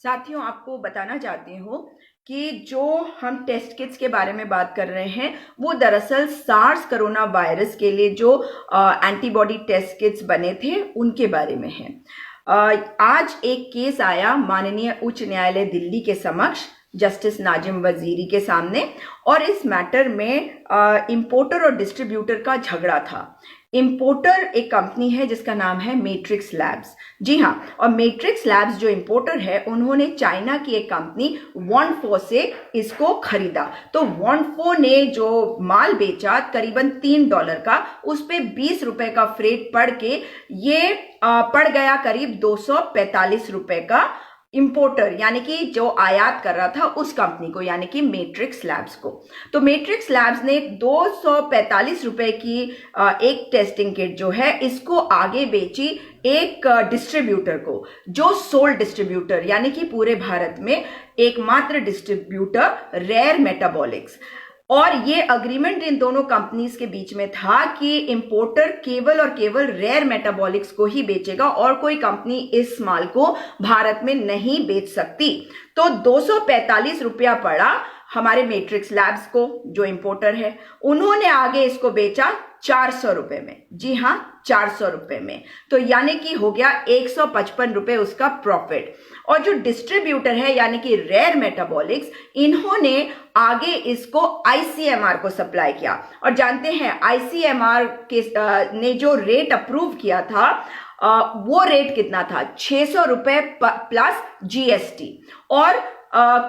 साथियों, आपको बताना चाहती हूँ कि जो हम टेस्ट किट्स के बारे में बात कर रहे हैं वो दरअसल सार्स कोरोना वायरस के लिए जो एंटीबॉडी टेस्ट किट्स बने थे उनके बारे में है। आज एक केस आया माननीय उच्च न्यायालय दिल्ली के समक्ष जस्टिस नाजिम वजीरी के सामने, और इस मैटर में इंपोर्टर और डिस्ट्रीब्यूटर का झगड़ा था। इंपोर्टर एक कंपनी है जिसका नाम है मैट्रिक्स लैब्स। जी हाँ, और मैट्रिक्स लैब्स जो इंपोर्टर है उन्होंने चाइना की एक कंपनी वॉनफो से इसको खरीदा। तो वॉनफो ने जो माल बेचा करीबन $3 का, उस पे ₹20 का फ्रेट पड़ के ये पड़ गया करीब ₹245 का इंपोर्टर यानी कि जो आयात कर रहा था उस कंपनी को, यानी कि मैट्रिक्स लैब्स को। तो मैट्रिक्स लैब्स ने ₹245 की एक टेस्टिंग किट जो है इसको आगे बेची एक डिस्ट्रीब्यूटर को, जो सोल डिस्ट्रीब्यूटर यानी कि पूरे भारत में एकमात्र डिस्ट्रीब्यूटर रेयर मेटाबॉलिक्स। और ये अग्रीमेंट इन दोनों कंपनीज के बीच में था कि इंपोर्टर केवल और केवल रेयर मेटाबॉलिक्स को ही बेचेगा और कोई कंपनी इस माल को भारत में नहीं बेच सकती। तो ₹245 पड़ा हमारे मैट्रिक्स लैब्स को, जो इंपोर्टर है। उन्होंने आगे इसको बेचा ₹400 में। जी हाँ, ₹400 में। तो यानी कि हो गया ₹155 उसका प्रॉफिट। और जो डिस्ट्रीब्यूटर है यानी कि रेयर मेटाबॉलिक्स, इन्होंने आगे इसको आईसीएमआर को सप्लाई किया। और जानते हैं आईसीएमआर के ने जो रेट अप्रूव किया था वो रेट कितना था? ₹600 प्लस जीएसटी। और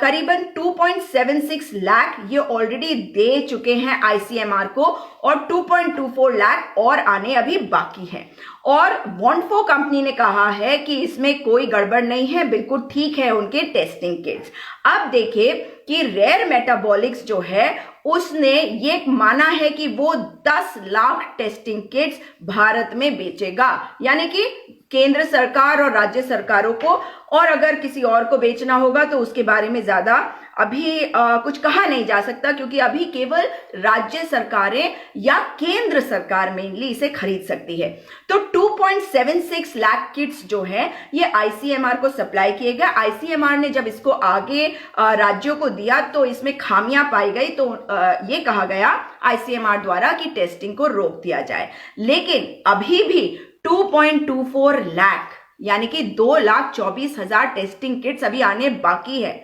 करीबन 2.76 लाख ये ऑलरेडी दे चुके हैं आईसीएमआर को, और 2.24 लाख और आने अभी बाकी हैं। और वॉनफो कंपनी ने कहा है कि इसमें कोई गड़बड़ नहीं है, बिल्कुल ठीक है उनके टेस्टिंग किट्स। अब देखिए कि रेयर मेटाबॉलिक्स जो है उसने ये माना है कि वो 10 लाख टेस्टिंग किट्स भारत में बेचेगा, यानी कि केंद्र सरकार और राज्य सरकारों को। और अगर किसी और को बेचना होगा तो उसके बारे में ज्यादा अभी कुछ कहा नहीं जा सकता, क्योंकि अभी केवल राज्य सरकारें या केंद्र सरकार मेनली इसे खरीद सकती है। तो 2.76 लाख किट्स जो है ये आईसीएमआर को सप्लाई किए गए। आईसीएमआर ने जब इसको आगे राज्यों को दिया तो इसमें खामियां पाई गई, तो ये कहा गया आईसीएमआर द्वारा कि टेस्टिंग को रोक दिया जाए। लेकिन अभी भी 2.24 लाख यानी कि 2,24,000 टेस्टिंग किट्स अभी आने बाकी है।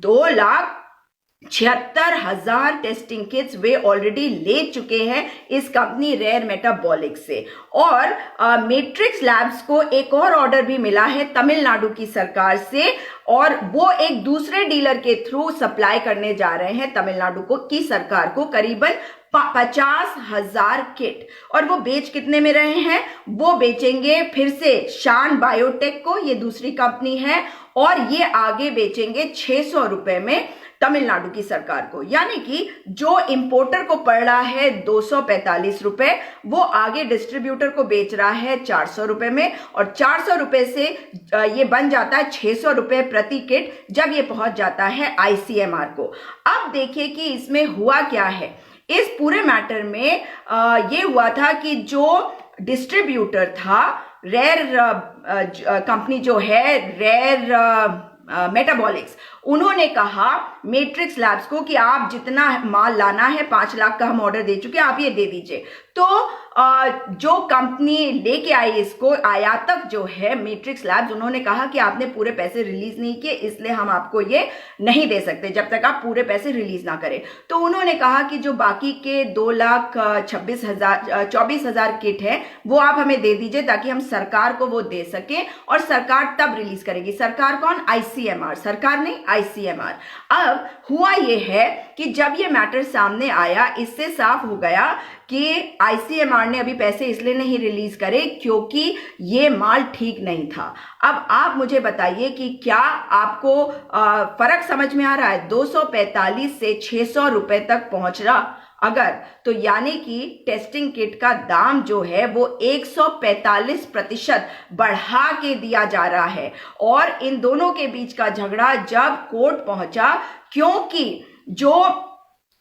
2,76,000 टेस्टिंग किट्स वे ऑलरेडी ले चुके हैं इस कंपनी रेयर मेटाबॉलिक्स से। और मैट्रिक्स लैब्स को एक और ऑर्डर भी मिला है तमिलनाडु की सरकार से, और वो एक दूसरे डीलर के थ्रू सप्लाई करने जा रहे हैं तमिलनाडु की सरकार को करीबन 50,000 किट। और वो बेच कितने में रहे हैं? वो बेचेंगे फिर से शान बायोटेक को, ये दूसरी कंपनी है, और ये आगे बेचेंगे ₹600 में तमिलनाडु की सरकार को। यानी कि जो इंपोर्टर को पड़ रहा है ₹245, वो आगे डिस्ट्रीब्यूटर को बेच रहा है ₹400 में, और ₹400 से ये बन जाता है ₹600 प्रति किट जब ये पहुंच जाता है आईसीएमआर को। अब देखिए कि इसमें हुआ क्या है। इस पूरे मैटर में ये हुआ था कि जो डिस्ट्रीब्यूटर था, रेयर कंपनी जो है रेयर मेटाबॉलिक्स, उन्होंने कहा मैट्रिक्स लैब्स को कि आप जितना माल लाना है 5 लाख का हम ऑर्डर दे चुके हैं, आप ये दे दीजिए। तो जो कंपनी लेके आई इसको, आयातक जो है मैट्रिक्स लैब्स, उन्होंने कहा कि आपने पूरे पैसे रिलीज नहीं किए, इसलिए हम आपको ये नहीं दे सकते जब तक आप पूरे पैसे रिलीज ना करें। तो उन्होंने कहा कि जो बाकी के 2,24,000 किट है वो आप हमें दे दीजिए ताकि हम सरकार को वो दे सकें, और सरकार तब रिलीज करेगी। सरकार कौन? आईसीएमआर। सरकार नहीं, आईसीएमआर। अब हुआ ये है कि जब ये मैटर सामने आया, इससे साफ हो गया कि आईसीएमआर ने अभी पैसे इसलिए नहीं रिलीज करे क्योंकि ये माल ठीक नहीं था। अब आप मुझे बताइए कि क्या आपको फर्क समझ में आ रहा है? 245 से ₹600 तक पहुंच रहा अगर, तो यानी कि टेस्टिंग किट का दाम जो है वो 145% बढ़ा के दिया जा रहा है। और इन दोनों के बीच का झगड़ा जब कोर्ट पहुंचा, क्योंकि जो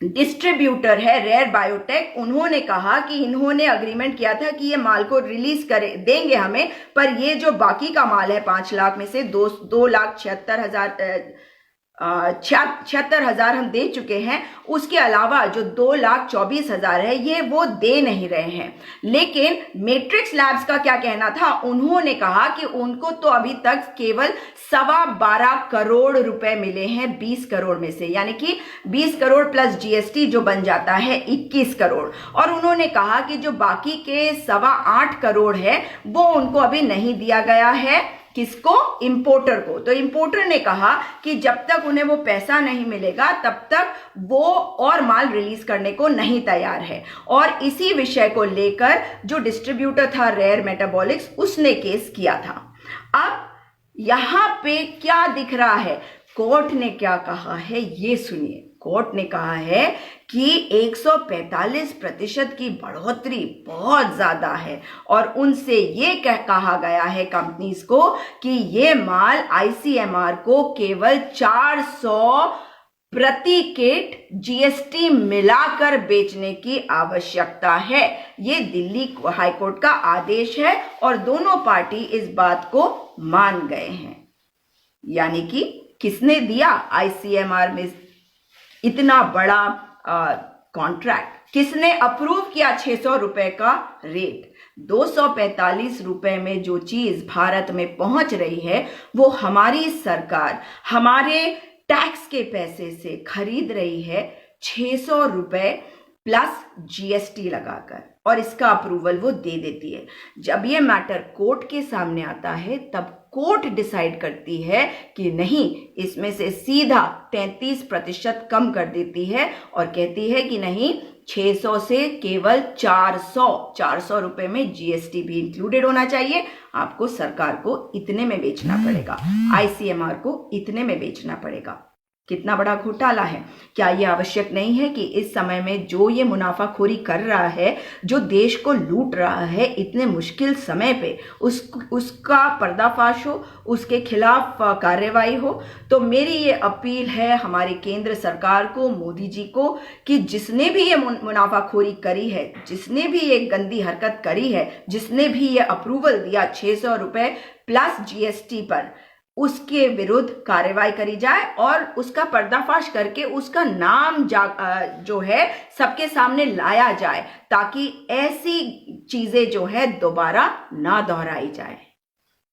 डिस्ट्रीब्यूटर है रेयर बायोटेक, उन्होंने कहा कि इन्होंने अग्रीमेंट किया था कि ये माल को रिलीज करे देंगे हमें, पर ये जो बाकी का माल है 5 लाख में से 2,76,000 हम दे चुके हैं, उसके अलावा जो 2,24,000 है ये वो दे नहीं रहे हैं। लेकिन मैट्रिक्स लैब्स का क्या कहना था, उन्होंने कहा कि उनको तो अभी तक केवल 12.25 करोड़ रुपए मिले हैं 20 करोड़ में से, यानी कि 20 करोड़ प्लस जीएसटी जो बन जाता है 21 करोड़। और उन्होंने कहा कि जो बाकी के 8.25 करोड़ है वो उनको अभी नहीं दिया गया है। किसको? इंपोर्टर को। तो इंपोर्टर ने कहा कि जब तक उन्हें वो पैसा नहीं मिलेगा तब तक वो और माल रिलीज करने को नहीं तैयार है। और इसी विषय को लेकर जो डिस्ट्रीब्यूटर था रेयर मेटाबॉलिक्स, उसने केस किया था। अब यहां पे क्या दिख रहा है, कोर्ट ने क्या कहा है ये सुनिए। कोर्ट ने कहा है कि 145% की बढ़ोतरी बहुत ज्यादा है और उनसे ये कहा गया है कंपनीज को कि ये माल आईसीएमआर को केवल 400 प्रति किट जीएसटी मिलाकर बेचने की आवश्यकता है। ये दिल्ली हाईकोर्ट का आदेश है और दोनों पार्टी इस बात को मान गए हैं। यानी कि किसने दिया आईसीएमआर में इतना बड़ा कॉन्ट्रैक्ट, किसने अप्रूव किया 600 रुपए का रेट? 245 रुपए में जो चीज भारत में पहुंच रही है वो हमारी सरकार हमारे टैक्स के पैसे से खरीद रही है 600 रुपए प्लस जीएसटी लगाकर, और इसका अप्रूवल वो दे देती है। जब ये मैटर कोर्ट के सामने आता है तब कोर्ट डिसाइड करती है कि नहीं, इसमें से सीधा 33% कम कर देती है और कहती है कि नहीं, 600 से केवल 400 रुपए में जीएसटी भी इंक्लूडेड होना चाहिए। आपको सरकार को इतने में बेचना पड़ेगा, आईसीएमआर को इतने में बेचना पड़ेगा। कितना बड़ा घोटाला है। क्या यह आवश्यक नहीं है कि इस समय में जो ये मुनाफाखोरी कर रहा है, जो देश को लूट रहा है इतने मुश्किल समय पे, उसका पर्दाफाश हो, उसके खिलाफ कार्रवाई हो? तो मेरी ये अपील है हमारी केंद्र सरकार को, मोदी जी को, कि जिसने भी ये मुनाफाखोरी करी है, जिसने भी ये गंदी हरकत करी है, जिसने भी ये अप्रूवल दिया 600 रुपए प्लस जीएसटी पर, उसके विरुद्ध कार्रवाई करी जाए और उसका पर्दाफाश करके उसका नाम जो है सबके सामने लाया जाए, ताकि ऐसी चीजें जो है दोबारा ना दोहराई जाए।